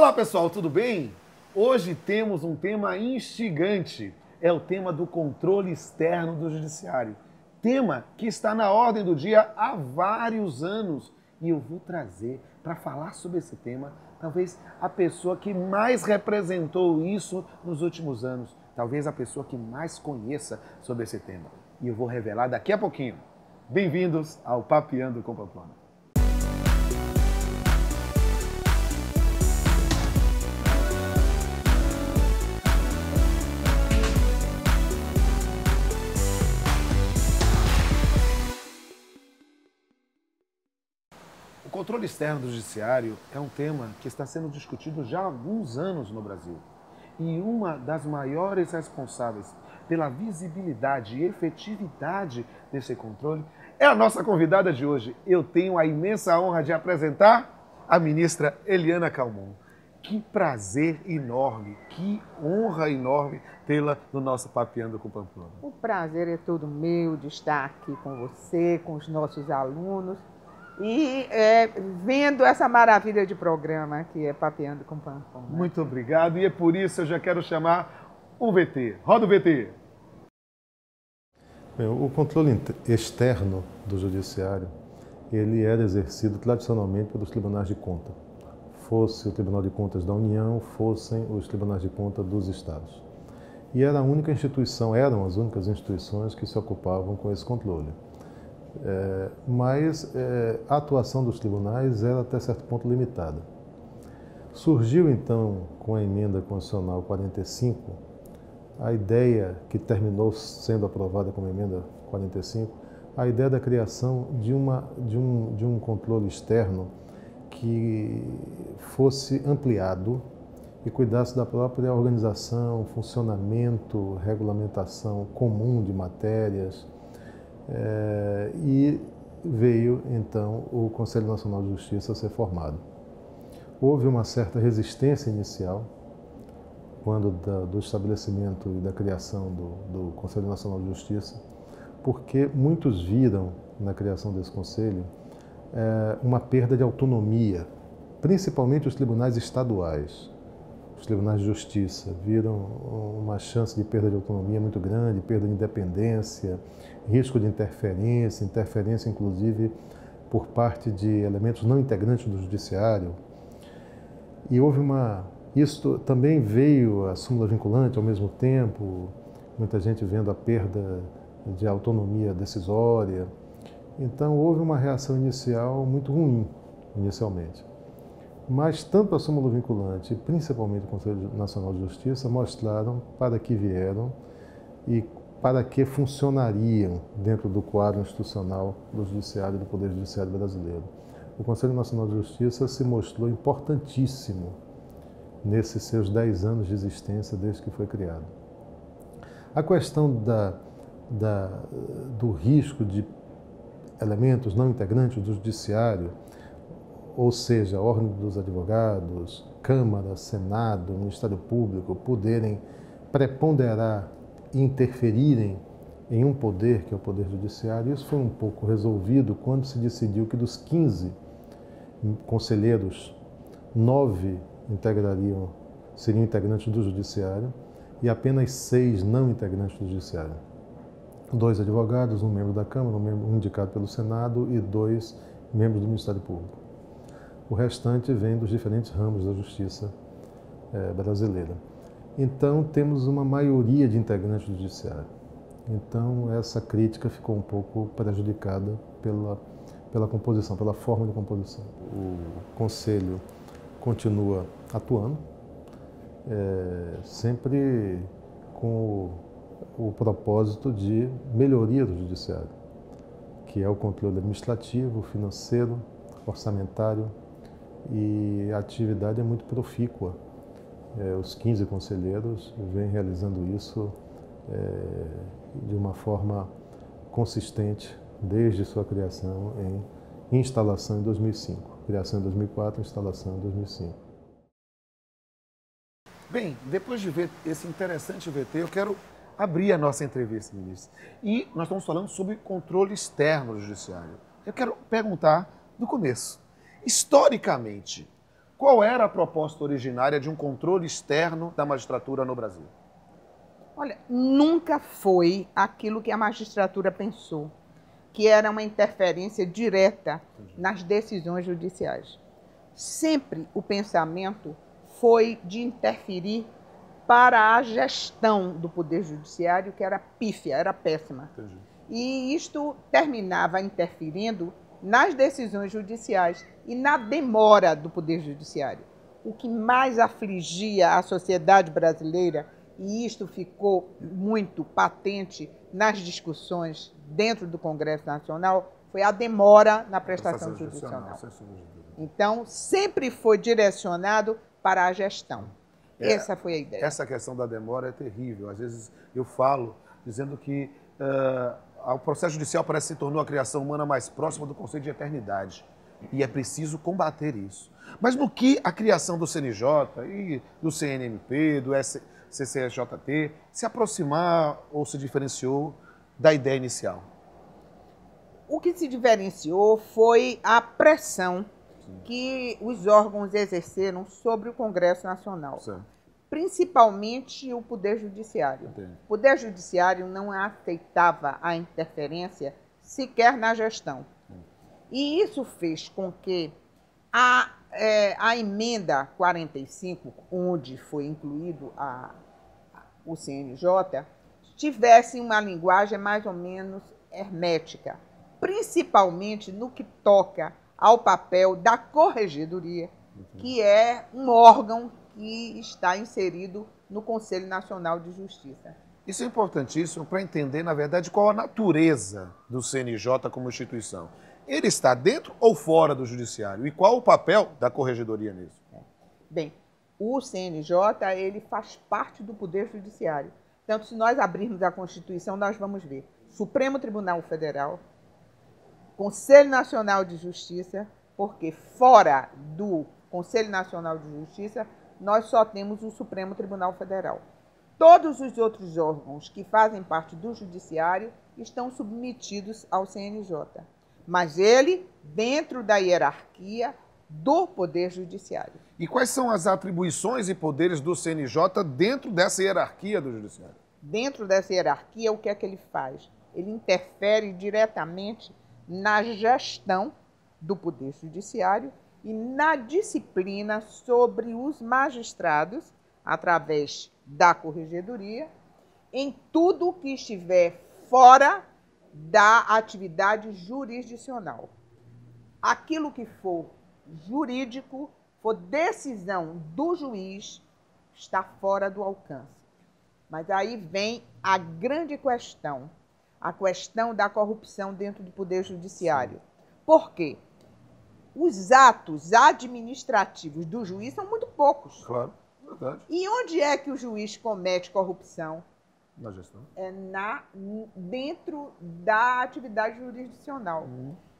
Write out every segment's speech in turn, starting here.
Olá pessoal, tudo bem? Hoje temos um tema instigante, é o tema do controle externo do judiciário. Tema que está na ordem do dia há vários anos e eu vou trazer para falar sobre esse tema, talvez a pessoa que mais representou isso nos últimos anos, talvez a pessoa que mais conheça sobre esse tema. E eu vou revelar daqui a pouquinho. Bem-vindos ao Papeando com Pamplona. O controle externo do judiciário é um tema que está sendo discutido já há alguns anos no Brasil. E uma das maiores responsáveis pela visibilidade e efetividade desse controle é a nossa convidada de hoje. Eu tenho a imensa honra de apresentar a ministra Eliana Calmon. Que prazer enorme, que honra enorme tê-la no nosso Papeando com Pamplona. O prazer é todo meu de estar aqui com você, com os nossos alunos e vendo essa maravilha de programa que é Papeando com Pamplona. Muito obrigado e é por isso eu já quero chamar o VT. Roda o VT. Bem, o controle externo do judiciário, ele era exercido tradicionalmente pelos tribunais de conta. Fosse o Tribunal de Contas da União, fossem os tribunais de conta dos estados. E era a única instituição, eram as únicas instituições que se ocupavam com esse controle. Mas a atuação dos tribunais era até certo ponto limitada. Surgiu então, com a emenda constitucional 45, a ideia, que terminou sendo aprovada como emenda 45, a ideia da criação de um controle externo que fosse ampliado e cuidasse da própria organização, funcionamento, regulamentação comum de matérias. E veio então o Conselho Nacional de Justiça a ser formado. Houve uma certa resistência inicial quando do estabelecimento e da criação do Conselho Nacional de Justiça, porque muitos viram na criação desse conselho uma perda de autonomia, principalmente os tribunais estaduais. Os tribunais de justiça viram uma chance de perda de autonomia muito grande, perda de independência, risco de interferência inclusive por parte de elementos não integrantes do judiciário. E isso também veio a súmula vinculante ao mesmo tempo, muita gente vendo a perda de autonomia decisória. Então houve uma reação inicial muito ruim, inicialmente. Mas tanto a súmula vinculante, principalmente o Conselho Nacional de Justiça, mostraram para que vieram e para que funcionariam dentro do quadro institucional do Judiciário e do Poder Judiciário brasileiro. O Conselho Nacional de Justiça se mostrou importantíssimo nesses seus 10 anos de existência desde que foi criado. A questão do risco de elementos não integrantes do Judiciário, ou seja, Ordem dos Advogados, Câmara, Senado, Ministério Público, poderem preponderar e interferirem em um poder, que é o Poder Judiciário, isso foi um pouco resolvido quando se decidiu que dos 15 conselheiros, 9 seriam integrantes do Judiciário e apenas 6 não integrantes do Judiciário. 2 advogados, um membro da Câmara, um indicado pelo Senado e 2 membros do Ministério Público. O restante vem dos diferentes ramos da Justiça brasileira. Então, temos uma maioria de integrantes do Judiciário. Então, essa crítica ficou um pouco prejudicada pela composição, pela forma de composição. O Conselho continua atuando, sempre com o propósito de melhoria do Judiciário, que é o controle administrativo, financeiro, orçamentário, e a atividade é muito profícua. Os 15 conselheiros vêm realizando isso de uma forma consistente desde sua criação em instalação em 2005. Criação em 2004, instalação em 2005. Bem, depois de ver esse interessante VT, eu quero abrir a nossa entrevista, ministro. E nós estamos falando sobre controle externo do judiciário. Eu quero perguntar do começo. Historicamente, Qual era a proposta originária de um controle externo da magistratura no Brasil? Olha, nunca foi aquilo que a magistratura pensou, que era uma interferência direta nas decisões judiciais. Sempre o pensamento foi de interferir para a gestão do Poder Judiciário, que era pífia, era péssima. Entendi. E isto terminava interferindo nas decisões judiciais e na demora do Poder Judiciário. O que mais afligia a sociedade brasileira, e isto ficou muito patente nas discussões dentro do Congresso Nacional, foi a demora na prestação jurisdicional. Então, sempre foi direcionado para a gestão. Essa foi a ideia. Essa questão da demora é terrível. Às vezes eu falo dizendo que o processo judicial parece que se tornou a criação humana mais próxima do conceito de eternidade. E é preciso combater isso. Mas no que a criação do CNJ e do CNMP, do CCJT, se aproximar ou se diferenciou da ideia inicial? O que se diferenciou foi a pressão que os órgãos exerceram sobre o Congresso Nacional. Certo. Principalmente o Poder Judiciário. Entendi. O Poder Judiciário não aceitava a interferência sequer na gestão. E isso fez com que a emenda 45, onde foi incluído o CNJ, tivesse uma linguagem mais ou menos hermética, principalmente no que toca ao papel da Corregedoria, que é um órgão que está inserido no Conselho Nacional de Justiça. Isso é importantíssimo para entender, na verdade, qual a natureza do CNJ como instituição. Ele está dentro ou fora do Judiciário? E qual o papel da Corregedoria nisso? Bem, o CNJ ele faz parte do Poder Judiciário. Então, se nós abrirmos a Constituição, nós vamos ver Supremo Tribunal Federal, Conselho Nacional de Justiça, porque fora do Conselho Nacional de Justiça, nós só temos o Supremo Tribunal Federal. Todos os outros órgãos que fazem parte do Judiciário estão submetidos ao CNJ, mas ele dentro da hierarquia do Poder Judiciário. E quais são as atribuições e poderes do CNJ dentro dessa hierarquia do Judiciário? Dentro dessa hierarquia, o que é que ele faz? Ele interfere diretamente na gestão do Poder Judiciário e na disciplina sobre os magistrados, através da Corregedoria, em tudo que estiver fora da atividade jurisdicional. Aquilo que for jurídico, for decisão do juiz, está fora do alcance. Mas aí vem a grande questão, a questão da corrupção dentro do Poder Judiciário. Por quê? Os atos administrativos do juiz são muito poucos. Claro, verdade. E onde é que o juiz comete corrupção? Na gestão. É dentro da atividade jurisdicional.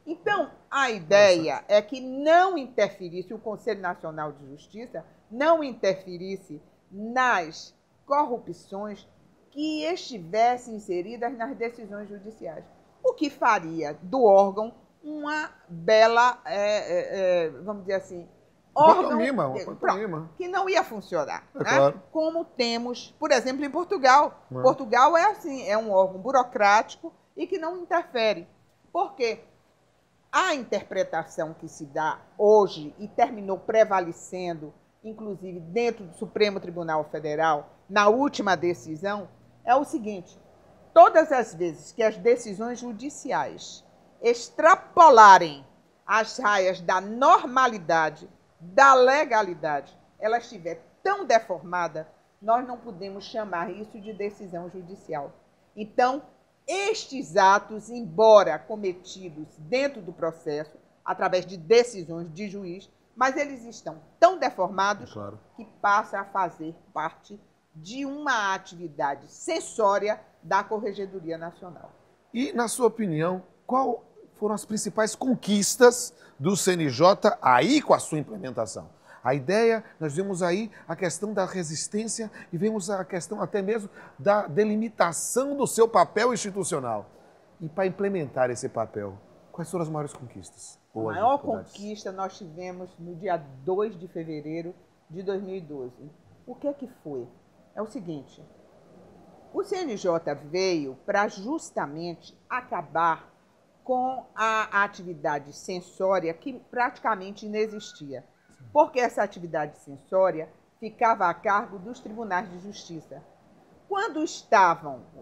Então, a ideia é que não interferisse, o Conselho Nacional de Justiça não interferisse nas corrupções que estivessem inseridas nas decisões judiciais. O que faria do órgão uma bela, vamos dizer assim, órgão que não ia funcionar. É claro. Como temos, por exemplo, em Portugal. Portugal é assim, é um órgão burocrático e que não interfere. Por quê? A interpretação que se dá hoje e terminou prevalecendo, inclusive dentro do Supremo Tribunal Federal, na última decisão, é o seguinte: todas as vezes que as decisões judiciais extrapolarem as raias da normalidade, da legalidade, ela estiver tão deformada, nós não podemos chamar isso de decisão judicial. Então, estes atos, embora cometidos dentro do processo, através de decisões de juiz, mas eles estão tão deformados que passa a fazer parte de uma atividade censória da Corregedoria Nacional. E, na sua opinião, qual foram as principais conquistas do CNJ aí com a sua implementação? A ideia, nós vemos aí a questão da resistência e vemos a questão até mesmo da delimitação do seu papel institucional. E para implementar esse papel, Quais foram as maiores conquistas? A maior conquista nós tivemos no dia 2 de fevereiro de 2012. O que é que foi? É o seguinte, o CNJ veio para justamente acabar com a atividade censória que praticamente inexistia. Porque essa atividade censória ficava a cargo dos tribunais de justiça. Quando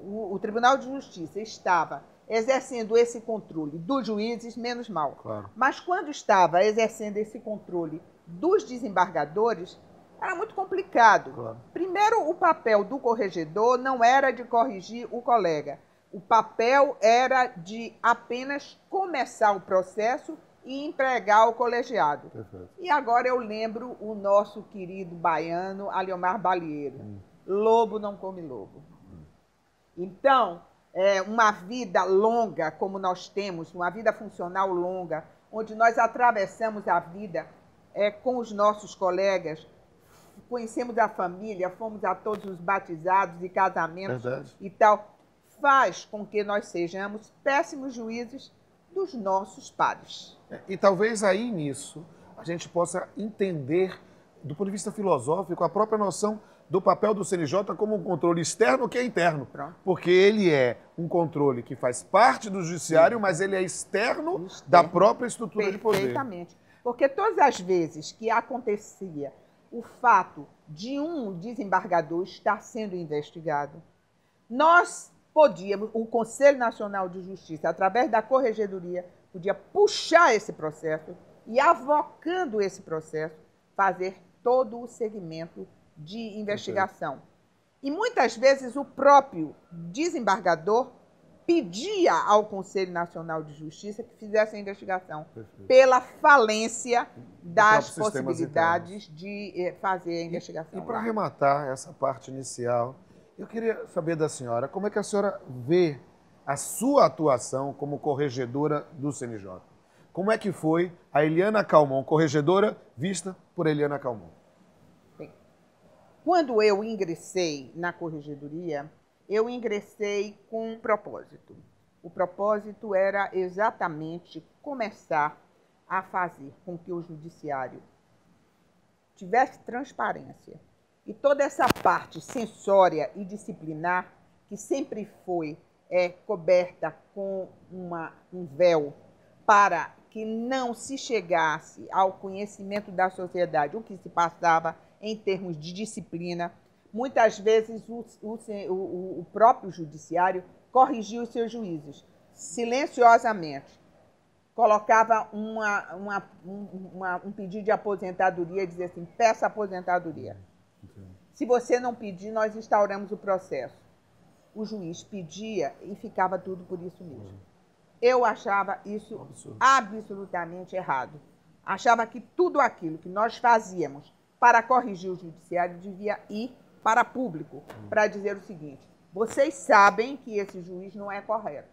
o Tribunal de Justiça estava exercendo esse controle dos juízes, menos mal. Claro. Mas quando estava exercendo esse controle dos desembargadores, era muito complicado. Claro. Primeiro, o papel do corregedor não era de corrigir o colega. O papel era de apenas começar o processo e entregar ao colegiado. Perfeito. E agora eu lembro o nosso querido baiano, Aliomar Balieiro. Lobo não come lobo. Então, uma vida longa, como nós temos, uma vida funcional longa, onde nós atravessamos a vida com os nossos colegas, conhecemos a família, fomos a todos os batizados e casamentos. Verdade. E tal, faz com que nós sejamos péssimos juízes dos nossos pares. E talvez aí nisso a gente possa entender, do ponto de vista filosófico, a própria noção do papel do CNJ como um controle externo que é interno. Pronto. Porque ele é um controle que faz parte do judiciário, mas ele é externo da própria estrutura de poder. Perfeitamente. Porque todas as vezes que acontecia o fato de um desembargador estar sendo investigado, nós podíamos, o Conselho Nacional de Justiça, através da Corregedoria, podia puxar esse processo e, avocando esse processo, fazer todo o segmento de investigação. E muitas vezes o próprio desembargador pedia ao Conselho Nacional de Justiça que fizesse a investigação. Perfeito. Pela falência das possibilidades de fazer a investigação. E para arrematar essa parte inicial, eu queria saber da senhora, como é que a senhora vê a sua atuação como corregedora do CNJ? Como é que foi a Eliana Calmon, corregedora, vista por Eliana Calmon? Bem, quando eu ingressei na corregedoria, eu ingressei com um propósito. O propósito era exatamente começar a fazer com que o judiciário tivesse transparência. E toda essa parte censória e disciplinar, que sempre foi coberta com um véu para que não se chegasse ao conhecimento da sociedade o que se passava em termos de disciplina, muitas vezes o próprio judiciário corrigia os seus juízes silenciosamente. Colocava um pedido de aposentadoria e dizia assim, peça aposentadoria. Se você não pedir, nós instauramos o processo. O juiz pedia e ficava tudo por isso mesmo. Eu achava isso absolutamente errado. Achava que tudo aquilo que nós fazíamos para corrigir o judiciário devia ir para público, para dizer o seguinte, vocês sabem que esse juiz não é correto.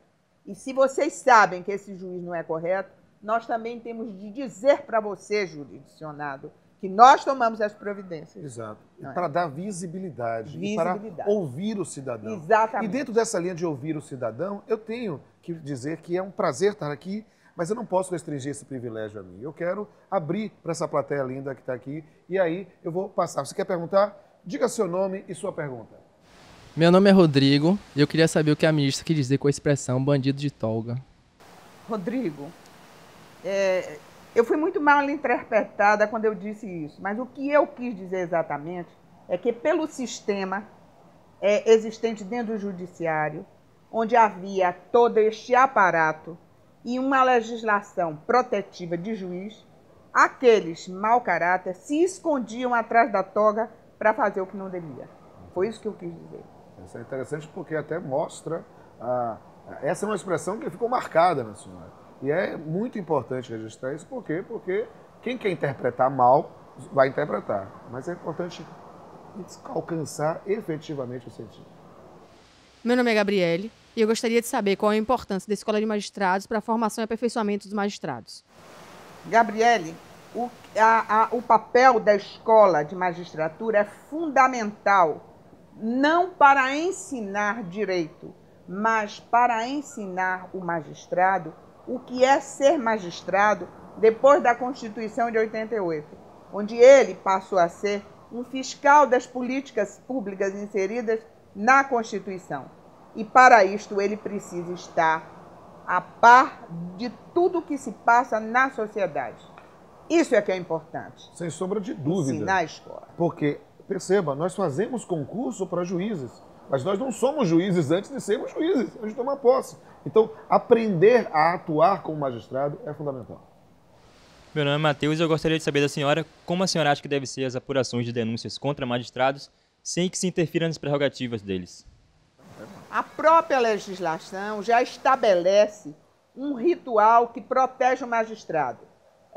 E se vocês sabem que esse juiz não é correto, nós também temos de dizer para você, jurisdicionado, que nós tomamos as providências. Exato. E para dar visibilidade. E para ouvir o cidadão. Exatamente. E dentro dessa linha de ouvir o cidadão, eu tenho que dizer que é um prazer estar aqui, mas eu não posso restringir esse privilégio a mim. Eu quero abrir para essa plateia linda que está aqui, e aí eu vou passar. Você quer perguntar? Diga seu nome e sua pergunta. Meu nome é Rodrigo e eu queria saber o que a ministra quis dizer com a expressão bandido de toga. Rodrigo, eu fui muito mal interpretada quando eu disse isso, mas o que eu quis dizer exatamente é que pelo sistema existente dentro do judiciário, onde havia todo este aparato e uma legislação protetiva de juiz, aqueles mau caráter se escondiam atrás da toga para fazer o que não devia. Foi isso que eu quis dizer. Isso é interessante porque até mostra... essa é uma expressão que ficou marcada na senhora. E é muito importante registrar isso, por quê? Porque quem quer interpretar mal, vai interpretar. Mas é importante alcançar efetivamente o sentido. Meu nome é Gabriele e eu gostaria de saber qual é a importância da Escola de Magistrados para a formação e aperfeiçoamento dos magistrados. Gabriele, o papel da Escola de Magistratura é fundamental, não para ensinar direito, mas para ensinar o magistrado o que é ser magistrado depois da Constituição de 88, onde ele passou a ser um fiscal das políticas públicas inseridas na Constituição. E para isto ele precisa estar a par de tudo que se passa na sociedade. Isso é que é importante. Sem sombra de dúvida. Ensinar a escola. Porque, perceba, nós fazemos concurso para juízes, mas nós não somos juízes antes de sermos juízes, antes de tomar posse. Então, aprender a atuar como magistrado é fundamental. Meu nome é Matheus e eu gostaria de saber da senhora como a senhora acha que deve ser as apurações de denúncias contra magistrados sem que se interfira nas prerrogativas deles. A própria legislação já estabelece um ritual que protege o magistrado.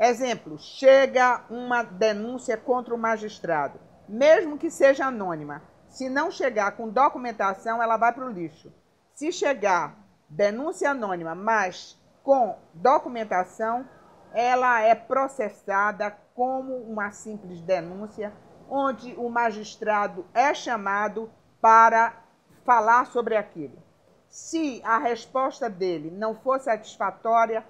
Exemplo, chega uma denúncia contra o magistrado, mesmo que seja anônima. Se não chegar com documentação, ela vai para o lixo. Se chegar denúncia anônima, mas com documentação, ela é processada como uma simples denúncia, onde o magistrado é chamado para falar sobre aquilo. Se a resposta dele não for satisfatória,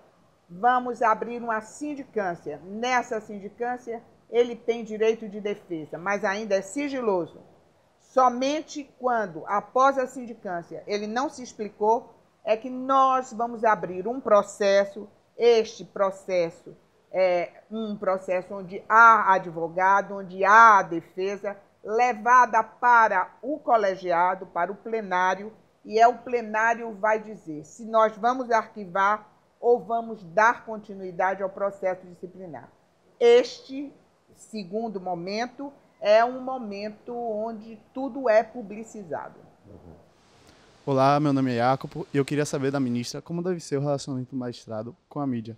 vamos abrir uma sindicância. Nessa sindicância, ele tem direito de defesa, mas ainda é sigiloso. Somente quando, após a sindicância, ele não se explicou, é que nós vamos abrir um processo. Este processo é um processo onde há advogado, onde há a defesa, levada para o colegiado, para o plenário, e o plenário vai dizer se nós vamos arquivar ou vamos dar continuidade ao processo disciplinar. Este segundo momento é um momento onde tudo é publicizado. Olá, meu nome é Jacopo e eu queria saber da ministra como deve ser o relacionamento do magistrado com a mídia.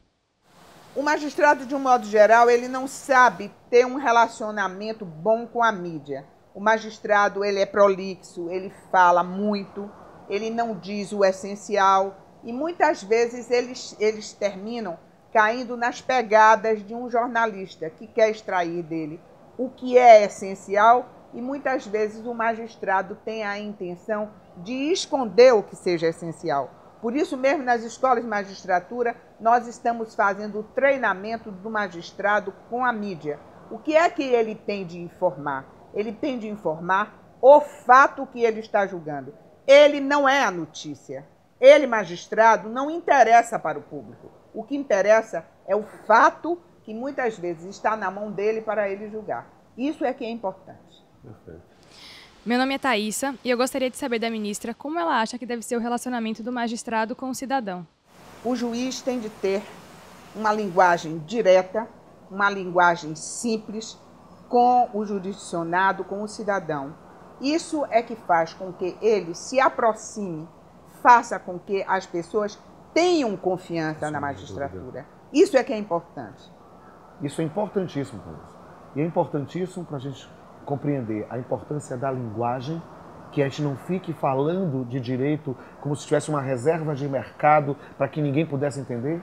O magistrado, de um modo geral, ele não sabe ter um relacionamento bom com a mídia. O magistrado, ele é prolixo, ele fala muito, ele não diz o essencial e muitas vezes eles terminam caindo nas pegadas de um jornalista que quer extrair dele o que é essencial e muitas vezes o magistrado tem a intenção de esconder o que seja essencial. Por isso mesmo, nas escolas de magistratura, nós estamos fazendo o treinamento do magistrado com a mídia. O que é que ele tem de informar? Ele tem de informar o fato que ele está julgando. Ele não é a notícia. Ele, magistrado, não interessa para o público. O que interessa é o fato que muitas vezes está na mão dele para ele julgar. Isso é que é importante. Perfeito. Meu nome é Thaísa e eu gostaria de saber da ministra como ela acha que deve ser o relacionamento do magistrado com o cidadão. O juiz tem de ter uma linguagem direta, uma linguagem simples com o jurisdicionado, com o cidadão. Isso é que faz com que ele se aproxime, faça com que as pessoas tenham confiança na magistratura. Isso é que é importante. Isso é importantíssimo, Thaís. E é importantíssimo para a gente compreender a importância da linguagem, que a gente não fique falando de direito como se tivesse uma reserva de mercado para que ninguém pudesse entender,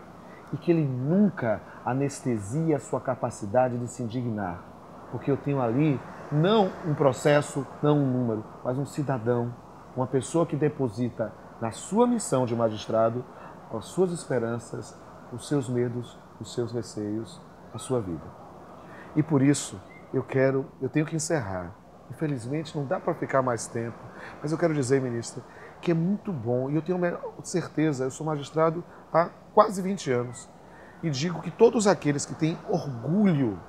e que ele nunca anestesia a sua capacidade de se indignar, porque eu tenho ali não um processo, não um número, mas um cidadão, uma pessoa que deposita na sua missão de magistrado as suas esperanças, os seus medos, os seus receios, a sua vida. E por isso eu tenho que encerrar. Infelizmente não dá para ficar mais tempo, mas eu quero dizer, ministra, que é muito bom, e eu tenho certeza, eu sou magistrado há quase 20 anos, e digo que todos aqueles que têm orgulho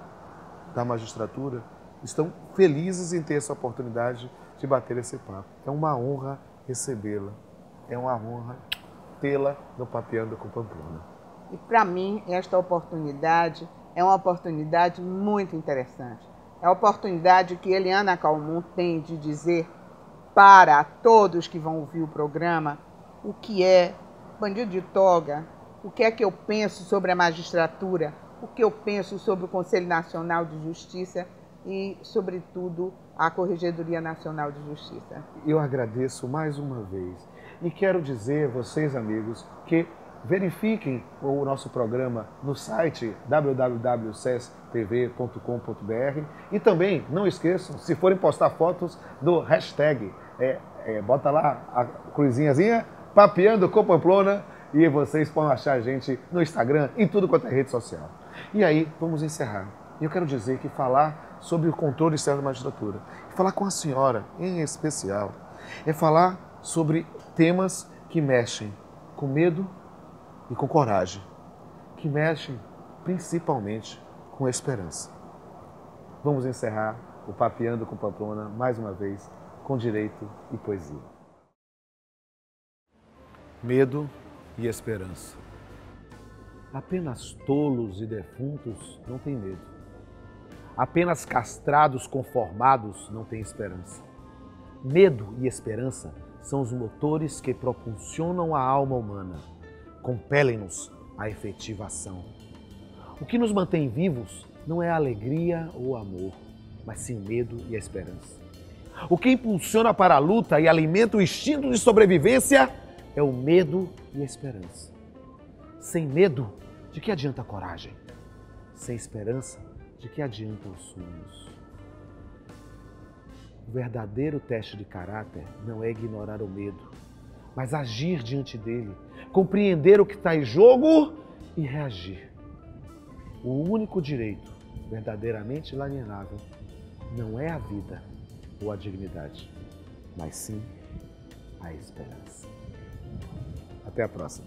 da magistratura estão felizes em ter essa oportunidade de bater esse papo. É uma honra recebê-la, é uma honra tê-la no Papeando com Pamplona. E para mim, esta oportunidade é uma oportunidade muito interessante. É a oportunidade que Eliana Calmon tem de dizer para todos que vão ouvir o programa o que é bandido de toga, o que é que eu penso sobre a magistratura, o que eu penso sobre o Conselho Nacional de Justiça e, sobretudo, a Corregedoria Nacional de Justiça. Eu agradeço mais uma vez e quero dizer a vocês, amigos, que verifiquem o nosso programa no site www.cestv.com.br e também, não esqueçam, se forem postar fotos, do hashtag, bota lá a cruzinhazinha, Papeando com Pamplona, E vocês podem achar a gente no Instagram, em tudo quanto é rede social. E aí, vamos encerrar. E eu quero dizer que falar sobre o controle externo da magistratura, falar com a senhora em especial, é falar sobre temas que mexem com medo e com coragem, que mexem principalmente com esperança. Vamos encerrar o Papeando com Pamplona mais uma vez com direito e poesia. Medo e esperança. Apenas tolos e defuntos não têm medo. Apenas castrados conformados não têm esperança. Medo e esperança são os motores que propulsionam a alma humana, compelem-nos à efetiva ação. O que nos mantém vivos não é a alegria ou amor, mas sim o medo e a esperança. O que impulsiona para a luta e alimenta o instinto de sobrevivência é o medo e a esperança. Sem medo, de que adianta a coragem? Sem esperança, de que adiantam os sonhos? O verdadeiro teste de caráter não é ignorar o medo, mas agir diante dele, compreender o que está em jogo e reagir. O único direito verdadeiramente inalienável não é a vida ou a dignidade, mas sim a esperança. Até a próxima.